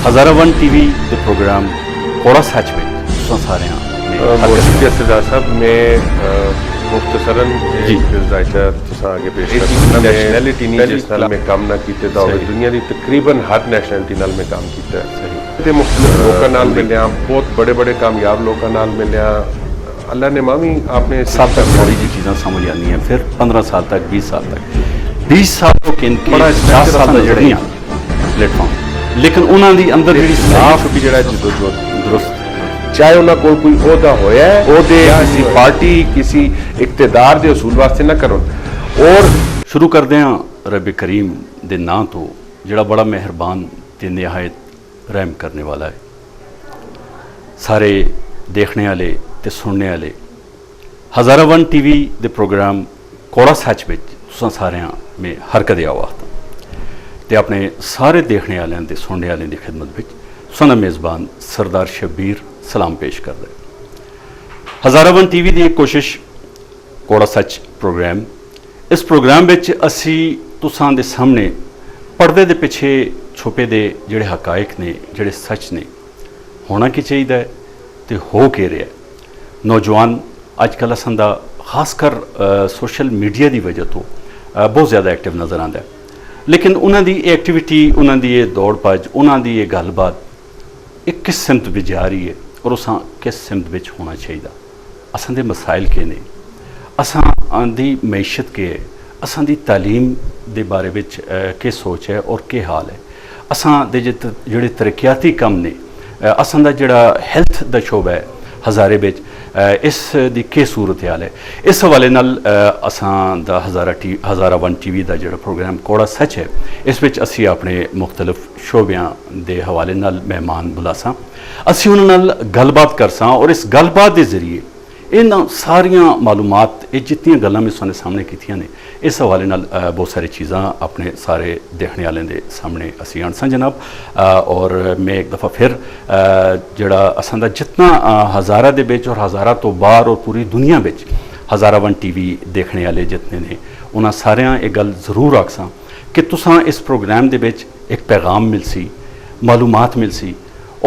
हज़ारा one TV ਦੇ programme ਕੋੜਾ ਸੱਚ ਵਿੱਚ ਤੁਸੀਂ ਸਾਰਿਆਂ ਨੇ बहुत शुक्रिया सरदार साहब। मैं मुख्तसरन एक जायका तुसां अगे पेश करना नैशनैलिटी नहीं जिस नाल मैं काम ना कीते दा होवे दुनिया दी तकरीबन हर नैशनैलिटी नाल मैं काम कीता है ते मुख्तलिफ लोकां नाल मिलिया बहुत बड़े बड़े कामयाब लोकां नाल मिलिया। अल्लाह ने मामी आपने साल तक थोड़ी जी चीज़ां समझ आनी हैं फिर 15 साल तक 20 साल तक 20 साल तो किनके 10 साल तक जड़ियाँ प्लेटफॉर्म लेकिन उन्होंने अंदर जी साफ भी जड़ा जदोजहद दुरुस्त चाहे उन्होंने कोई कोई ओहदा होया है ओहदे किसी पार्टी किसी इकतदार के असूल वास्ते ना करो। और शुरू करते हैं रब करीम के नां तो जिहड़ा बड़ा मेहरबान ते निहायत रहम करने वाला है। सारे देखने वाले ते सुनने वाले हज़ारा वन टीवी दे प्रोग्राम कोड़ा सच विच तुसां सारियां में हरकत आवाज़ ते अपने सारे देखने वाले ते सुनने वाले की खिदमत विच तुसां मेज़बान सरदार शब्बीर सलाम पेश कर रहे। हज़ारा वन टीवी की एक कोशिश कोड़ा सच प्रोग्राम इस प्रोग्राम विच असी तुसां दे सामने पर्दे दे पिछे छुपे दे जिहड़े हकायक ने जिहड़े सच ने होना की चाहिए ते हो के रहा। नौजवान अजकल असां दा खासकर सोशल मीडिया की वजह तो बहुत ज़्यादा एक्टिव नज़र आता है लेकिन उन्होंने एक्टिविटी उन्होंने ये दौड़ भज उन्होंने ये गलबात एक किस सिमत में जा रही है और उस किस सिमत में होना चाहिए। असां दे मसाइल के ने असां दी मैशत के है असां दी तालीम दे बारे में के सोच है और के हाल है असां दे जिहड़े तरक्याती कम ने असां दा जिहड़ा हैल्थ दा शोबा है हज़ारे विच इस दी के सूरत हाल है। इस हवाले नाल असां दा हज़ारा वन टीवी का जिहड़ा प्रोग्राम कोड़ा सच है इस विच असी अपने मुख्तलिफ शोबियां दे हवाले नाल मेहमान बुलासां असी उन्हां नाल गलबात करसां और इस गलबात के जरिए इन सारियां मालूमात ये जितनियां गल्लां मैं तुहाडे सामने कीतियां ने इस हवाले नाल बहुत सारी चीज़ां अपने सारे देखने वाले दे सामने असी आनसां जनाब। और मैं एक दफ़ा फिर जिहड़ा असां दा जितना हज़ारा दे विच और हज़ारा तो बाहर और पूरी दुनिया विच हज़ारा वन टीवी देखने वाले जितने ने उन्हां सारियां ये गल जरूर आखसां कि तुसां इस प्रोग्राम दे विच एक पैगाम मिलसी मालूमात मिलसी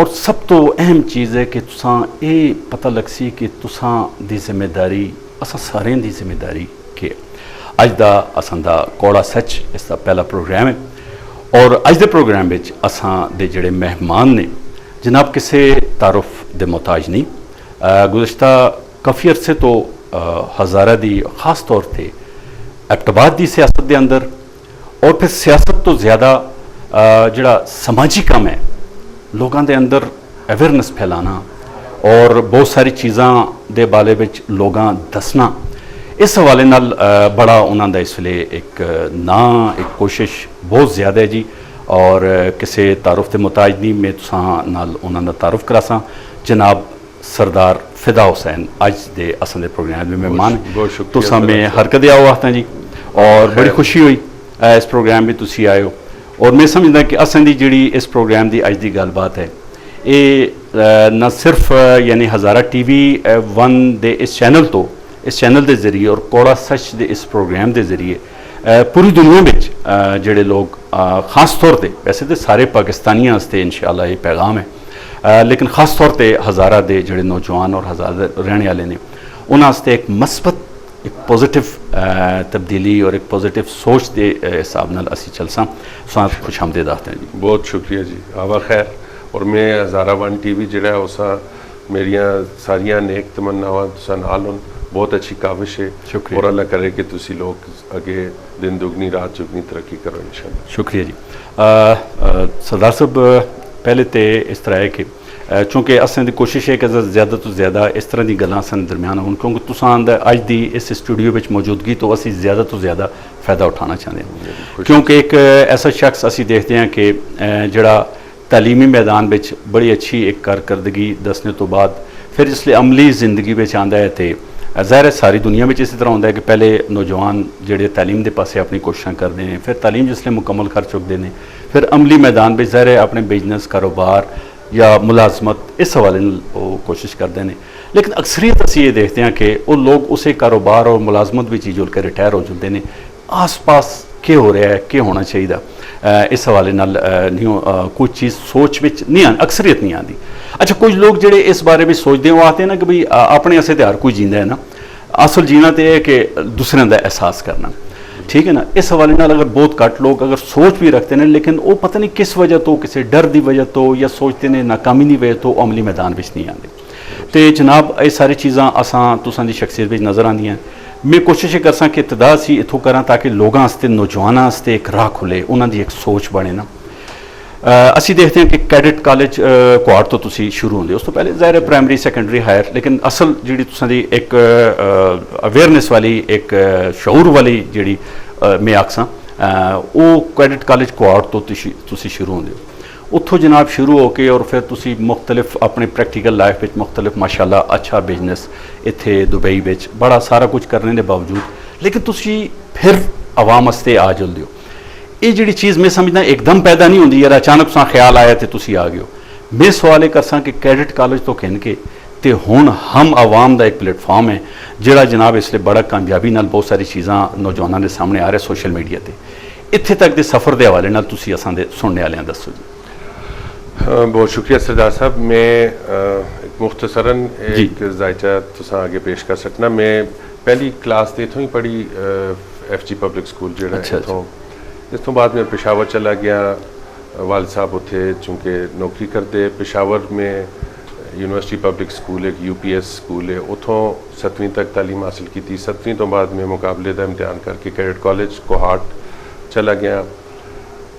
और सब तो अहम चीज़ है कि तुसां ये पता लगसी कि तुसां दी जिम्मेदारी असां सारें दी जिम्मेदारी के अज दा असां दा कोड़ा सच इसका पहला प्रोग्राम है और अज दे प्रोग्राम विच असां दे जिहड़े मेहमान ने जनाब किसी तारुफ दे मोहताज नहीं। गुज़श्ता काफ़ी अरसे तो हज़ारा दी खास तौर पर एबटाबाद की सियासत के अंदर और फिर सियासत तो ज़्यादा जिहड़ा समाजी काम है लोगों के अंदर अवेयरनेस फैलाना और बहुत सारी चीज़ों के बारे में लोगों दसना इस हवाले नाल बड़ा उन्होंने इस वे एक ना एक कोशिश बहुत ज़्यादा है जी। और किसी तारुफ के मुताज नहीं मैं तुसां नाल उन्होंने तारुफ करासां जनाब सरदार फिदा हुसैन अज दे असां दे प्रोग्राम में मेहमान तुसां में हरकत आओ आखता जी और बड़ी खुशी हुई इस प्रोग्राम में तुसी आए हो और मैं समझदा कि असां दी जिहड़ी इस प्रोग्राम की अज की गलबात है ये न सिर्फ यानी हज़ारा टीवी वन दे इस चैनल के जरिए और कोड़ा सच दे इस प्रोग्राम के जरिए पूरी दुनिया में जिहड़े लोग खास तौर पर वैसे तो सारे पाकिस्तानियों वास्ते इंशाअल्लाह ये पैगाम है लेकिन खास तौर पर हज़ारा दे जिहड़े नौजवान और हज़ारा रहने वाले ने उन्हां वास्ते एक मस्बत एक पॉजिटिव तब्दीली और एक पॉजिटिव सोच के हिसाब नाल असी चलसां साथ खुश आमदीद आखते हैं जी। बहुत शुक्रिया जी आवा खैर। और मैं हज़ारा वन टीवी जिहड़ा उसा मेरियां सारियां नेक तमन्नावां तुसां नाल होन बहुत अच्छी काविश है और अल्लाह करे कि तुसी लोग अगे दिन दुगनी रात चुगनी तरक्की करो इंशाअल्लाह। शुक्रिया जी। सरदार साहब पहले तो इस तरह है कि चूँकि असें दी कोशिश है कि ज़्यादा तो ज़्यादा इस तरह की गल्लां असां दरम्यान होन क्योंकि तुसां अज दी इस स्टूडियो में मौजूदगी तो असी ज़्यादा तो ज़्यादा फ़ायदा उठाना चाहते हैं क्योंकि एक ऐसा शख्स असी देखते हैं कि जिहड़ा तालीमी मैदान में बड़ी अच्छी एक कारकर्दगी दसने तो बाद फिर जिसले अमली जिंदगी में आंदा है तो ज़ाहिर है सारी दुनिया में इसी तरह होता है कि पहले नौजवान जिहड़े तालीम के पासे अपनी कोशिशें करते हैं फिर तालीम जिसले मुकम्मल कर चुकते हैं फिर अमली मैदान में ज़ाहिर है अपने बिजनेस कारोबार या मुलाजमत इस हवाले वो कोशिश करते हैं लेकिन अक्सरियत असी ये देखते हैं कि वो लोग उस कारोबार और मुलाजमत भी चीज़ के रिटायर हो चुके हैं आस पास ਕੀ ਹੋ ਰਿਹਾ ਹੈ, ਕੀ ਹੋਣਾ ਚਾਹੀਦਾ, ਇਸ ਹਵਾਲੇ ਨਾਲ ਨਹੀਂ ਕੋਈ ਚੀਜ਼ ਸੋਚ ਵਿੱਚ ਨਹੀਂ ਅਕਸਰੀਅਤ ਨਹੀਂ ਆਉਂਦੀ। ਅੱਛਾ, ਕੁਝ ਲੋਕ ਜਿਹੜੇ ਇਸ ਬਾਰੇ ਵਿੱਚ ਸੋਚਦੇ ਉਹ ਆਤੇ ਨਾ ਕਿ ਬਈ ਆਪਣੇ ਅਸੇ ਤੇ ਹਰ ਕੋਈ ਜੀਂਦਾ ਹੈ ਨਾ, ਅਸਲ ਜੀਣਾ ਤੇ ਇਹ ਹੈ ਕਿ ਦੂਸਰਿਆਂ ਦਾ ਅਹਿਸਾਸ ਕਰਨਾ, ठीक है ना। इस हवाले नाल अगर बहुत घट लोग अगर सोच भी रखते हैं, लेकिन वो पता नहीं किस वजह तो, किसी डर की वजह तो या सोचते हैं नाकामी की वजह तो अमली मैदान में नहीं आते। तो जनाब ये सारी चीज़ां असां तुसां दी शख्सियत में नज़र आंदियां। मैं कोशिश करसा कि इब्तदा सी इत्थों करा ताकि लोगों वास्ते, नौजवानों वास्ते एक राह खुले, उन्होंने एक सोच बने ना। ਅਸੀਂ देखते हैं कि कैडेट कॉलेज कुहाड़ तो तुसी शुरू होंगे, उस तो पहले ज़ाहिर है प्राइमरी सैकेंडरी हायर, लेकिन असल जी तुसां दी एक अवेयरनेस वाली, एक शऊर वाली जी मैं आखसा वो कैडेट कॉलेज कुहाड़ तो तुसी शुरू होंगे। उत्थों जनाब शुरू हो के और फिर तुसी मुख्तलिफ अपने प्रैक्टिकल लाइफ में मुख्तलिफ माशाल्लाह अच्छा बिजनेस इत्थे दुबई विच बड़ा सारा कुछ करने के बावजूद, लेकिन तुसी फिर आवाम वास्ते आ जल्दे हो। ये जी चीज़ मैं समझना एकदम पैदा नहीं होती यार, अचानक सा ख्याल आया तो तुसी आ गए हो। मैं सवाल करसा कि कैडेट कॉलेज तो कहन के ते हुण हम आवाम का एक प्लेटफॉर्म है जिहड़ा जनाब इसलिए बड़ा कामयाबी नाल बहुत सारी चीज़ां नौजवानों के सामने आ रहा सोशल मीडिया ते, इत्थे तक के सफ़र के हवाले नाल तुसी असां दे सुनने वाले दसो जी। बहुत शुक्रिया सरदार साहब। मैं एक मुख्तसरन एक जायचा तुसां आगे पेश कर सकना। मैं पहली क्लास तो इत्थों ही पढ़ी FG पब्लिक स्कूल जिहड़ा इत्थों, इस तो बाद मैं पेशावर चला गया। वाल साहब उत्थे चूँकि नौकरी करते, पेशावर में यूनिवर्सिटी पब्लिक स्कूल एक UPS स्कूल है, उतों 7वीं तक तालीम हासिल की थी। 7वीं तो बाद में मुकाबले का इम्तिहान करके कैडेट कॉलेज कोहाट चला गया।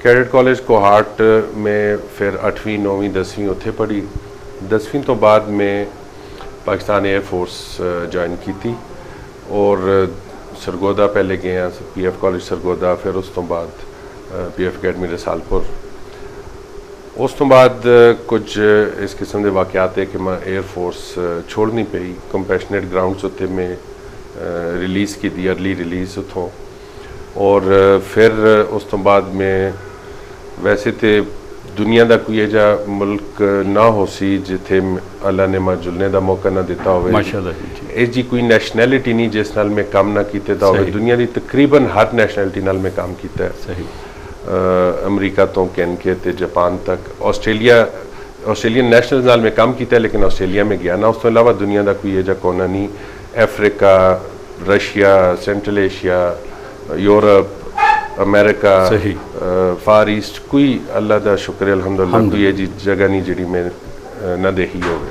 कैडेट कॉलेज कोहाट में फिर 8वीं 9वीं 10वीं उत्थे पढ़ी। 10वीं तो बाद में पाकिस्तान एयरफोर्स ज्वाइन की थी और सरगोदा पहले गए हैं, PF कॉलेज सरगोदा, फिर उस तो बाद PF अकैडमी रसालपुर। उस तो बाद कुछ इस किस्म के वाक़यात है कि मैं एयरफोर्स छोड़नी पई। कंपैशनेट ग्राउंड्स उत्ते में रिलीज़ की थी, अर्ली रिलीज़ उतों, और फिर उस तो बाद में वैसे तो दुनिया का कोई एजा मुल्क ना हो सी जिथे अल्लाह ने मैं जुलने का मौका ना दिता हो, ये जी कोई नैशनैलिटी नहीं जिस नाल मैं काम ना कीते दा होवे। दुनिया की तकरीबन हर नैशनैलिटी नाल मैं काम किया है। सही। अमरीका तो कैन के ते जापान तक, ऑस्ट्रेलियन नेशनल नाल मैं काम किया, लेकिन ऑस्ट्रेलिया में गया ना। उस तो इलावा दुनिया का कोई एजा कोना नहीं। Africa, Russia, Central Asia, Europe, America, Far East, कोई अल्लाह का शुक्र अल्हम्दुलिल्लाह कोई जी जगह नहीं जी मैं ना देखी होवे।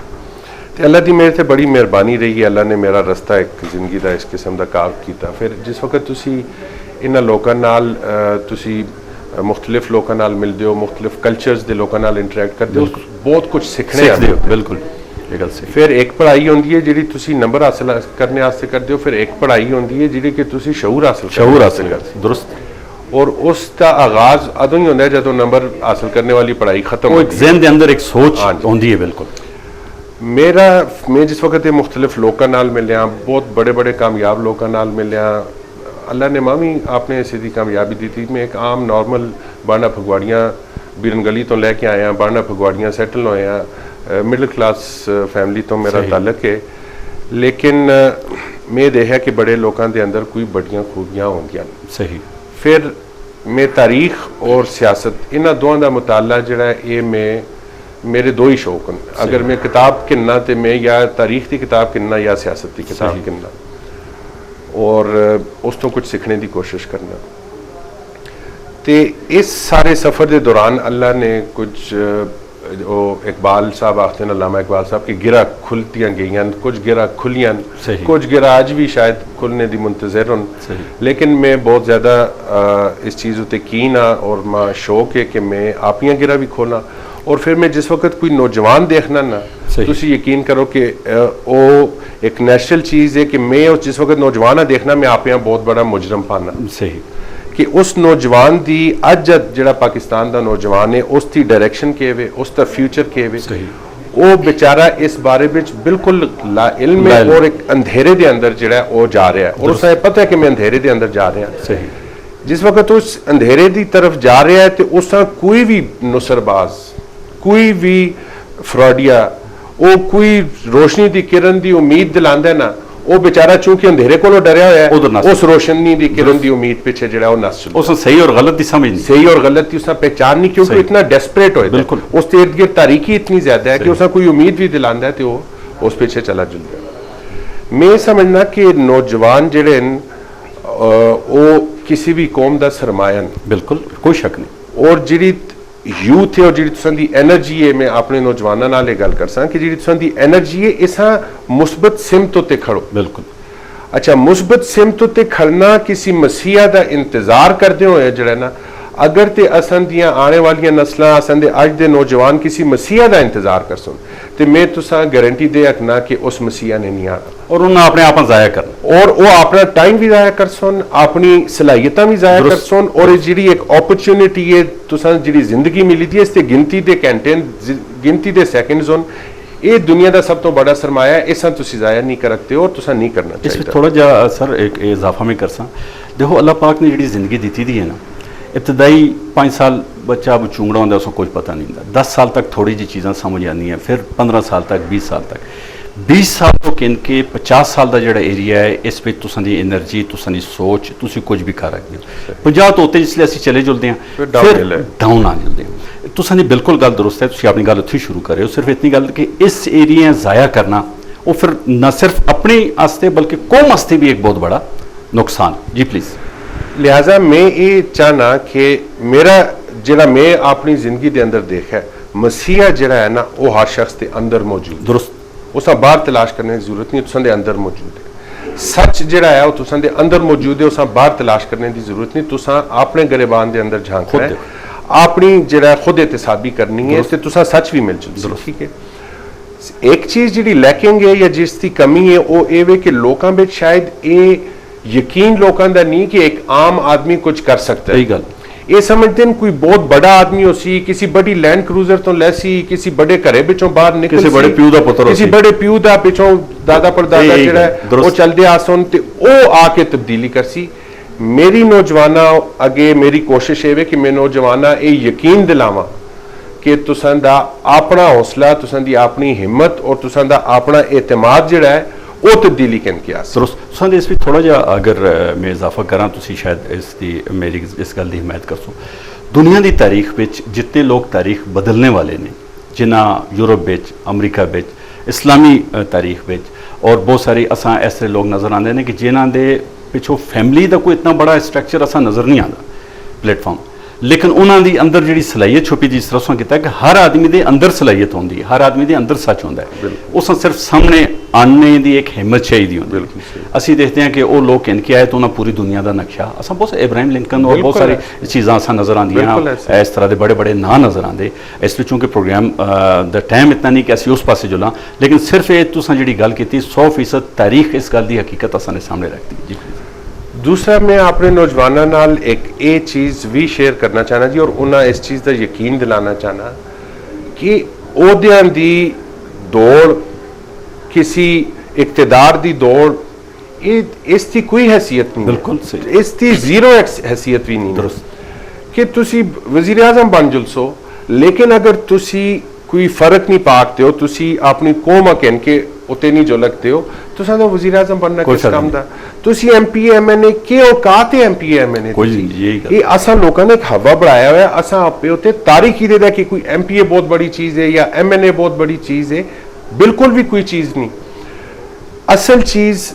तो अल्लाह की मेरे से बड़ी मेहरबानी रही है। अल्लाह ने मेरा रस्ता एक जिंदगी का इस किस्म का कार किया। फिर जिस वक्त तुसी इन्हां लोकां नाल तुसी मुख्तलिफ लोकां नाल मिलते हो, मुख्तलिफ कल्चर्स के लोकां नाल इंटरैक्ट करते हो, बहुत कुछ सीखने आते हो। बिल्कुल, फिर एक पढ़ाई होंदी है जिहड़ी तुसी नंबर हासिल करने वास्ते करते हो, फिर एक पढ़ाई होंदी है जिहड़ी कि तुसी शऊर हासिल करते हो। दुरुस्त। और उसका आगाज अदों ही होता है जब नंबर हासिल करने वाली पढ़ाई खत्म, एक ज़हन के अंदर एक सोच होती है। बिल्कुल। मैं जिस वक्त मुख्तलिफ लोगों नाल मिलिया, बहुत बड़े बड़े कामयाब लोगों नाल मिलिया, अल्लाह ने मामी आपने ऐसी दी कामयाबी दी थी। मैं एक आम नॉर्मल बाणा फगवाड़ियाँ बीरन गली तो लैके आया, बाणा फगवाड़ियाँ सैटल होए हैं, मिडल क्लास फैमिली तो मेरा ताल्लुक है, लेकिन मैं देखा कि बड़े लोगों के अंदर कोई बड़ियाँ खूबियाँ होंदियां। सही। फिर मैं तारीख और सियासत इन्होंने दोनों का मुताला जोड़ा ये मैं मेरे दो ही शौक हैं। अगर मैं किताब किन्ना तो मैं या तारीख की किताब किन्ना या सियासत की किताब किन्ना, और उस तो कुछ सीखने की कोशिश करना। तो इस सारे सफ़र के दौरान अल्लाह ने कुछ इकबाल साहब आखते हैं, अल्लामा इकबाल साहब की गिरा खुलतियाँ गई, कुछ गिरा खुलियाँ, कुछ गिरा आज भी शायद खुलने की मुंतज़र हूँ। लेकिन मैं बहुत ज़्यादा इस चीज़ उत्ते कीन हाँ और मैं शौक है कि मैं आपियाँ गिरा भी खोला। और फिर मैं जिस वक्त कोई नौजवान देखना ना, तुसी यकीन करो कि वो एक नेचुरल चीज़ है कि मैं जिस वक्त नौजवान देखना मैं आपियाँ बहुत बड़ा मुजरम पाना। सही। कि उस नौजवान की अज जो पाकिस्तान का नौजवान है उसकी डायरैक्शन के वे, उसका फ्यूचर के वे, वो बेचारा इस बारे में बिल्कुल ला इल्म है और एक अंधेरे के अंदर जो वो जा रहा है, और उसे पता है कि मैं अंधेरे के अंदर जा रहा। सही। जिस वक्त उस अंधेरे की तरफ जा रहा है तो उस कोई भी नुसरबाज, कोई भी फ्रॉडिया, वो कोई रोशनी की किरण की उम्मीद दिलाता है ना, ਉਹ बेचारा चूंकि अंधेरे को डरिया उधर होया नस उस रोशनी की किरण की उम्मीद पीछे जिहड़ा वो नस चुका उसने सही और गलत की समझ नहीं सही और गलत की उसने पहचान नहीं क्योंकि सही। इतना डेस्परेट होता बिल्कुल। है उस इर्द गिर्द तारीकी इतनी ज्यादा है कि उसने कोई उम्मीद भी दिलांदा है तो वो उस पीछे चला जुलदा मैं समझना कि नौजवान जिहड़े न वो किसी भी कौम का सरमाया न बिल्कुल कोई शक नहीं और जिहड़ी यूथ है और जिहड़ी तुसां दी एनर्जी है मैं अपने नौजवानों नाल ये गल करसां कि जिहड़ी तुसां दी एनर्जी है इसा मुस्बत सिमत उत्ते खड़ो बिल्कुल अच्छा मुस्बत सिमत उत्ते खड़ना किसी मसीहा का इंतजार करते हुए जड़ा ना अगर ते असन दियां आने वाली नस्लां असन दे अज दे नौजवान किसी मसीहा का इंतजार कर सुन ते मैं तुसां गारंटी दे रखना कि उस मसीहा ने नहीं आना और उन्हें अपने आप जाया करना और वो अपना टाइम भी जाया कर सुन अपनी सलाहियतां भी जाया कर सुन और ये जिहड़ी एक अपॉर्चुनिटी है तुसां जिहड़ी जिंदगी मिली दी इसते गिनती दे घंटे गिनती दे सेकंड्स होन ये दुनिया का सब तो बड़ा सरमाया है इसा तुसी जाया नहीं करते हो और तुसा नहीं करना चाहिए इसमें थोड़ा जा सर एक इजाफा में करसा देखो अल्लाह पाक ने जी जिंदगी दी दी है ना इब्तदाई 5 साल बच्चा अब चूंगड़ा होंगे उसको कुछ पता नहीं होता 10 साल तक थोड़ी जी चीज़ें समझ आनी है फिर 15 साल तक 20 साल तक 20 साल तो किन के 50 साल का जोड़ा एरिया है इस पर तुसां दी एनर्जी तुसां दी सोच तुसी कुछ भी कर रहे हो 50 तो उत्ते जिसले असीं चले जुलते हैं फिर डाउन आ जुलते हैं तुसां दी बिल्कुल गल दुरुस्त है तुसीं अपनी गल उत्थे शुरू कर रहे हो सिर्फ इतनी गल कि इस एरिया ज़ाया करना वो फिर न सिर्फ अपने आस्ते बल्कि कौम आस्ते भी एक बहुत बड़ा नुकसान जी प्लीज़ लिहाजा मैं ये चाहना कि मेरा जिहड़ा मैं अपनी जिंदगी के अंदर देखा है मसीहा जिहड़ा है ना वो हर शख्स के अंदर मौजूद दुरुस्त उस बाहर तलाश करने की जरूरत नहीं तुसां दे अंदर मौजूद है सच जिहड़ा है वो तुसां दे अंदर मौजूद है उस बाहर तलाश करने की जरूरत नहीं तुसां अपने गरेबान के अंदर झांकना है अपनी जिहड़ा खुद एहतसाबी करनी है इससे तुसां सच भी मिल जाए ठीक है एक चीज़ जिहड़ी लैकिंग है या जिसकी कमी है वो ये वे कि लोगों में शायद ये यकीन लोगों का नहीं कि एक आम आदमी कुछ कर सकता है गल ये समझते हैं कोई बहुत बड़ा आदमी हो सी किसी बड़ी लैंड क्रूजर तो लैसी किसी बड़े घरे पिछों बाहर निकल किसी बड़े प्यू दा पुत्र किसी बड़े प्यू दा पिछों दादा परदादा जिहड़ा है वो चलदे आसन ते ओ आके तब्दीली करसी मेरी नौजवाना अगे मेरी कोशिश है कि मैं नौजवाना ये यकीन दिलावां कि तुसां दा अपना हौसला तुसां दी अपनी हिम्मत और तुसां दा अपना एतमाद जिहड़ा है वो तब्दीली कन के आस दुरुस्त इस भी थोड़ा जा अगर मैं इजाफा करा तुसी शायद इसकी मेरी इस गल की हिमायत कर सो दुनिया की तारीख में जितने लोग तारीख बदलने वाले ने जिन्हें यूरोप में अमरीका में इस्लामी तारीख में और बहुत सारे असा ऐसे लोग नज़र आते हैं कि जिन्हों के पिछों फैमिली का कोई इतना बड़ा स्ट्रक्चर असा नज़र नहीं आता प्लेटफॉर्म लेकिन उन्होंने अंदर जी सलाहियत छुपी जिस तरह उसने किया कि हर आदमी के अंदर सलाहियत होती है हर आदमी के अंदर सच होता है उस सिर्फ सामने आने की एक हिम्मत चाहिए होती असी देखते हैं कि वो लोग इनके आए तो उन्हें पूरी दुनिया का नक्शा असा बहुत इब्राहिम लिंकन और बहुत सारी चीज़ा असा नज़र आदियाँ इस तरह के बड़े बड़े ना नज़र आते इस चूँकि प्रोग्राम दा टाइम इतना नहीं कि असी उस पासे जुलां लेकिन सिर्फ ये तुसां जिहड़ी गल की 100% तारीख इस गल की हकीकत असां ने सामने रखती जी दूसरा मैं अपने नौजवानों नाल एक ये चीज़ भी शेयर करना चाहना जी और उन्हें इस चीज़ का यकीन दिलाना चाहना कि ओहदियां दी दौड़ किसी इक्तदार दी दौड़ इसकी कोई हैसियत नहीं बिल्कुल सही इसकी जीरो हैसियत भी नहीं कि तुसी वजीर आजम बन जुलसो लेकिन अगर तुसी कोई फर्क नहीं पाकते हो तुसी अपनी कौम कहन के उते नहीं जो लगते हो तो सादा वजीर आजम बनना किस काम दा तुसी एमपी एमएनए के औकात है एमपी एमएनए ये असा लोगों ने एक हवा बढ़ाया हुआ है असा आपे उते तारीख ही दे कि कोई एमपीए बहुत बड़ी चीज है या एमएनए बहुत बड़ी चीज है बिल्कुल भी कोई चीज नहीं असल चीज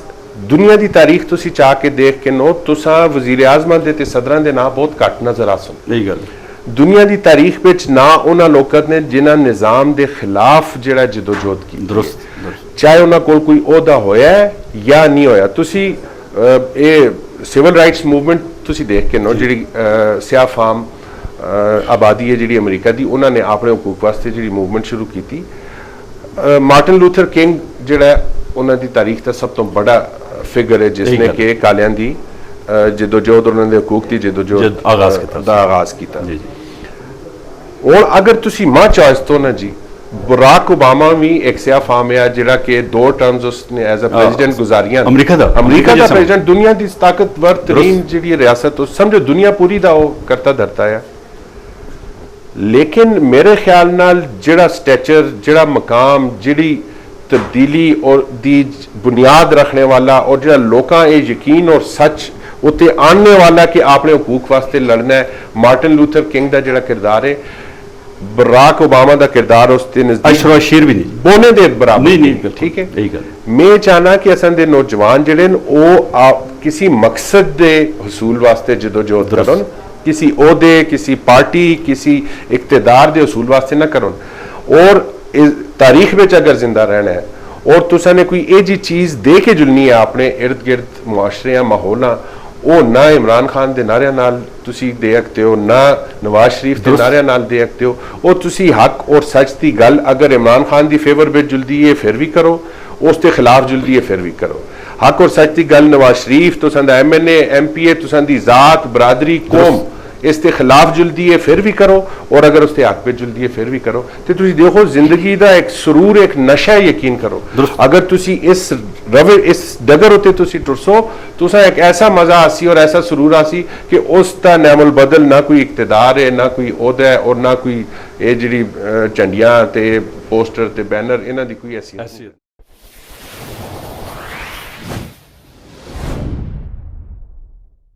दुनिया की तारीख तुसी चाह के देख के नो तुसा वजीर आजम दे ते सदरां दे नाम बहुत घट नजर आसन यही गल दुनिया की तारीख में ना उन्होंने लोगों ने जिन्हें निज़ाम के खिलाफ जिहड़ा जदोजहद की दुरुस्त चाहे उन्होंने कोई ओहदा होया है या नहीं होया तुसी ये सिविल राइट्स मूवमेंट तुसी देख के नो जी स्याह फार्म आबादी है जी अमरीका की उन्होंने अपने हकूक वास्ते जी मूवमेंट शुरू की थी मार्टिन लूथर किंग जिहड़ा उन्होंने तारीख का सब तो बड़ा फिगर है जिसने कि कालियां दी जदोजहद उन्होंने हकूक की जदोजहद आगाज किया और अगर तुसी मां चॉइस तो ना जी बराक ओबामा भी एक स्याह फार्म है जिहड़ा कि 2 टर्म्स उसने एज अ प्रेसिडेंट गुजारियां अमरीका दा प्रेसिडेंट दुनिया की ताकतवर तरीन जी रियासत समझो दुनिया पूरी दा करता धरता है लेकिन मेरे ख्याल नाल जिहड़ा स्टैचर जिहड़ा मकाम जिहड़ी तब्दीली और दी बुनियाद रखने वाला और जो लोगों ये यकीन और सच उत्ते आने वाला कि आपने हकूक वास्ते लड़ना है। मार्टिन लूथर किंग का जो किरदार है, बराक ओबामा का किरदार उसके अशरा शेर भी नहीं बोने दे बराबर नहीं नहीं ठीक है। यही गल मैं चाहना कि असन दे नौजवान जिहड़े न वो किसी मकसद दे हसूल वास्ते जदोजहद करन, किसी ओहदे, किसी पार्टी, किसी इक्तदार दे हसूल वास्ते ना करन, और तारीख में अगर जिंदा रहना है और तुसा ने कोई ये जी चीज दे के जुलनी है अपने इर्द गिर्द मुआशरे या माहौल वो ना इमरान खान दे नारिया नाल तुसी दे सकते हो, ना नवाज शरीफ दे नारिया नाल दे सकते हो। और तुसी हक और सच की गल अगर इमरान खान दी फेवर विच जुलदी है फिर भी करो, उसके खिलाफ जुलदी है फिर भी करो। हक और सच की गल नवाज शरीफ तुसां दा MNA MPA तुसां दी जात बरादरी कौम इसके खिलाफ जुलदी है फिर भी करो, और अगर उसके हक पे जुलदी है फिर भी करो। तो तुसी देखो जिंदगी का एक सुरूर, एक नशा है, यकीन करो। अगर तुसी इस इस डगर उत्ते तुसी टुरसो तुसा एक ऐसा मजा आसी और ऐसा सुरूर आसी कि उसका नैमुल बदल ना कोई इक्तदार है, ना कोई ओहदा है, और ना कोई ये जिहड़ी झंडियां ते पोस्टर ते बैनर इन्हां दी कोई ऐसी